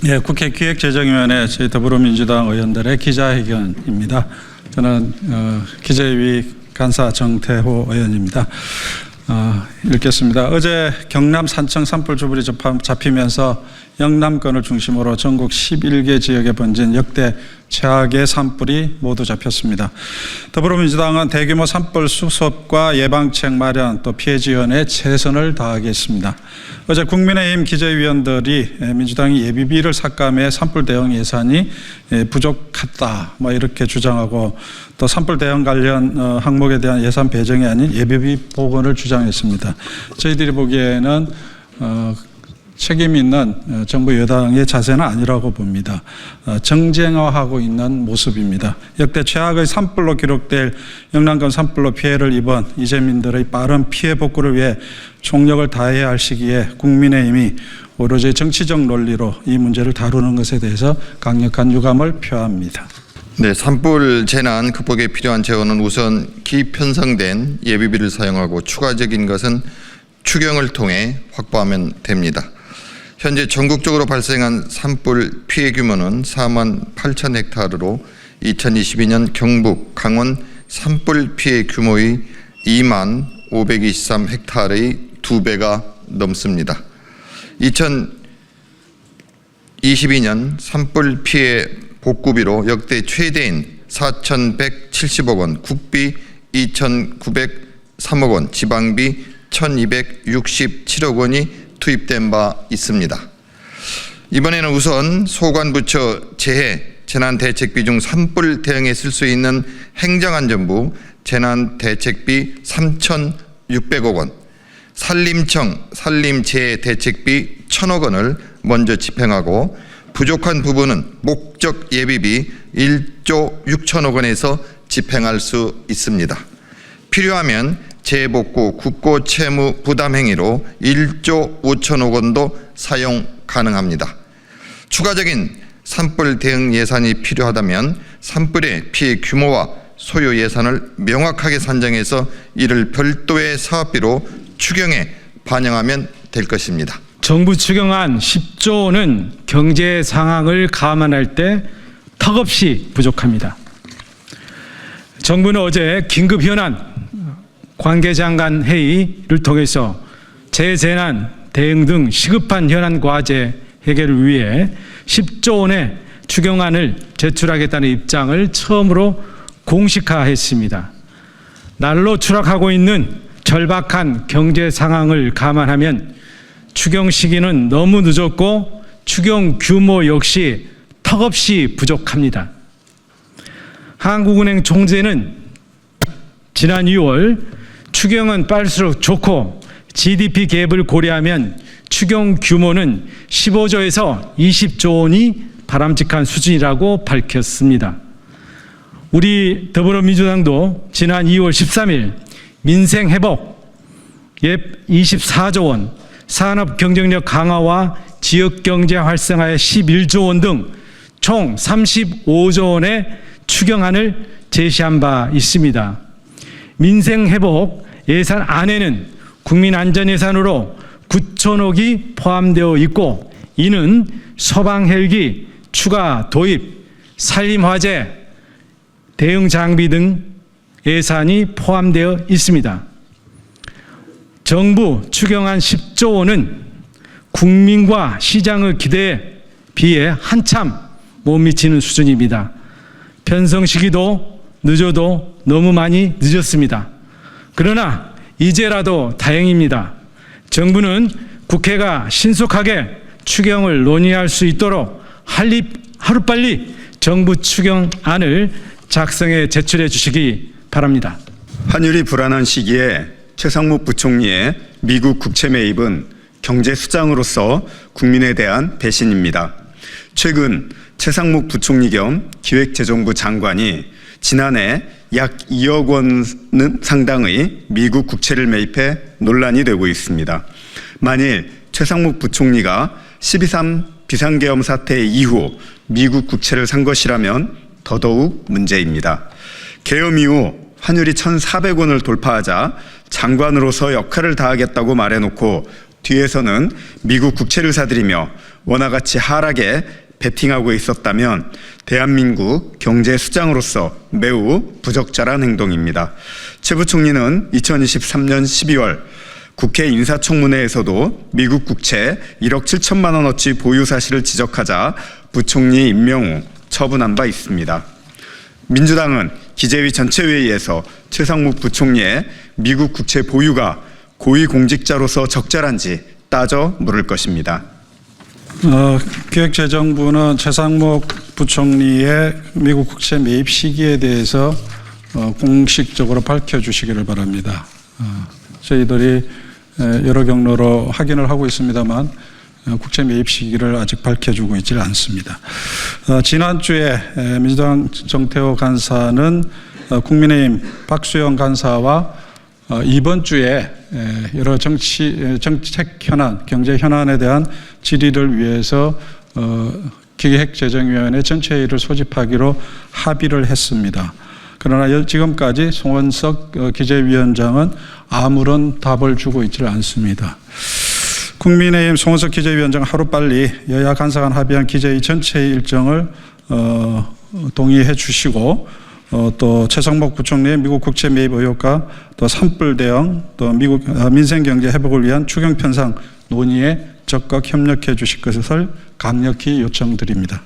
예, 국회 기획재정위원회 저희 더불어민주당 의원들의 기자회견입니다. 저는 기재위 간사 정태호 의원입니다. 읽겠습니다. 어제 경남 산청 산불 주불이 잡히면서 영남권을 중심으로 전국 11개 지역에 번진 역대 최악의 산불이 모두 잡혔습니다. 더불어민주당은 대규모 산불 수습과 예방책 마련 또 피해 지원에 최선을 다하겠습니다. 어제 국민의힘 기재위원들이 민주당이 예비비를 삭감해 산불 대응 예산이 부족했다 이렇게 주장하고 또 산불 대응 관련 항목에 대한 예산 배정이 아닌 예비비 복원을 주장했습니다. 저희들이 보기에는 책임 있는 정부 여당의 자세는 아니라고 봅니다. 정쟁화하고 있는 모습입니다. 역대 최악의 산불로 기록될 영남권 산불로 피해를 입은 이재민들의 빠른 피해 복구를 위해 총력을 다해야 할 시기에 국민의힘이 오로지 정치적 논리로 이 문제를 다루는 것에 대해서 강력한 유감을 표합니다. 네, 산불 재난 극복에 필요한 재원은 우선 기편성된 예비비를 사용하고 추가적인 것은 추경을 통해 확보하면 됩니다. 현재 전국적으로 발생한 산불 피해 규모는 4만 8천 헥타르로 2022년 경북, 강원 산불 피해 규모의 2만 523 헥타르의 2배가 넘습니다. 2022년 산불 피해 복구비로 역대 최대인 4,170억 원, 국비 2,903억 원, 지방비 1,267억 원이 투입된 바 있습니다. 이번에는 우선 소관부처 재난대책비 중 산불 대응에 쓸 수 있는 행정안전부 재난대책비 3,600억 원, 산림청 산림재해대책비 1,000억 원을 먼저 집행하고 부족한 부분은 목적 예비비 1조 6천억 원에서 집행할 수 있습니다. 필요하면 재복구 국고 채무 부담 행위로 1조 5천억 원도 사용 가능합니다. 추가적인 산불 대응 예산이 필요하다면 산불의 피해 규모와 소요 예산을 명확하게 산정해서 이를 별도의 사업비로 추경에 반영하면 될 것입니다. 정부 추경안 10조 원은 경제 상황을 감안할 때 턱없이 부족합니다. 정부는 어제 긴급 현안 관계장관 회의를 통해서 재재난 대응 등 시급한 현안 과제 해결을 위해 10조 원의 추경안을 제출하겠다는 입장을 처음으로 공식화했습니다. 날로 추락하고 있는 절박한 경제 상황을 감안하면 추경 시기는 너무 늦었고 추경 규모 역시 턱없이 부족합니다. 한국은행 총재는 지난 2월 추경은 빨수록 좋고 GDP 갭을 고려하면 추경 규모는 15조에서 20조 원이 바람직한 수준이라고 밝혔습니다. 우리 더불어민주당도 지난 2월 13일 민생회복 예 24조 원, 산업 경쟁력 강화와 지역경제 활성화에 11조 원 등 총 35조 원의 추경안을 제시한 바 있습니다. 민생회복 예산 안에는 국민안전예산으로 9천억이 포함되어 있고 이는 소방헬기 추가 도입, 산림화재, 대응장비 등 예산이 포함되어 있습니다. 정부 추경안 10조 원은 국민과 시장의 기대에 비해 한참 못 미치는 수준입니다. 편성 시기도 늦어도 너무 많이 늦었습니다. 그러나 이제라도 다행입니다. 정부는 국회가 신속하게 추경을 논의할 수 있도록 하루빨리 정부 추경안을 작성해 제출해 주시기 바랍니다. 환율이 불안한 시기에 최상목 부총리의 미국 국채 매입은 경제 수장으로서 국민에 대한 배신입니다. 최근 최상목 부총리 겸 기획재정부 장관이 지난해 약 2억 원 상당의 미국 국채를 매입해 논란이 되고 있습니다. 만일 최상목 부총리가 12.3 비상계엄 사태 이후 미국 국채를 산 것이라면 더더욱 문제입니다. 계엄 이후 환율이 1,400원을 돌파하자 장관으로서 역할을 다하겠다고 말해놓고 뒤에서는 미국 국채를 사들이며 원화 가치 하락에 베팅하고 있었다면 대한민국 경제 수장으로서 매우 부적절한 행동입니다. 최 부총리는 2023년 12월 국회 인사청문회에서도 미국 국채 1억 7천만 원어치 보유 사실을 지적하자 부총리 임명 후 처분한 바 있습니다. 민주당은 기재위 전체회의에서 최상목 부총리의 미국 국채 보유가 고위공직자로서 적절한지 따져 물을 것입니다. 기획재정부는 최상목 부총리의 미국 국채 매입 시기에 대해서 공식적으로 밝혀주시기를 바랍니다. 저희들이 여러 경로로 확인을 하고 있습니다만 국채 매입 시기를 아직 밝혀주고 있지 않습니다. 지난주에 민주당 정태호 간사는 국민의힘 박수영 간사와 이번 주에 여러 정책 현안, 경제 현안에 대한 질의를 위해서 기획재정위원회 전체회의를 소집하기로 합의를 했습니다. 그러나 지금까지 송원석 기재위원장은 아무런 답을 주고 있지 않습니다. 국민의힘 송원석 기재위원장 하루빨리 여야 간사 간 합의한 기재위 전체의 일정을 동의해 주시고 또 최상목 부총리의 미국 국채 매입 의혹과 또 산불 대응 또 미국 민생 경제 회복을 위한 추경 편성 논의에 적극 협력해 주실 것을 강력히 요청드립니다.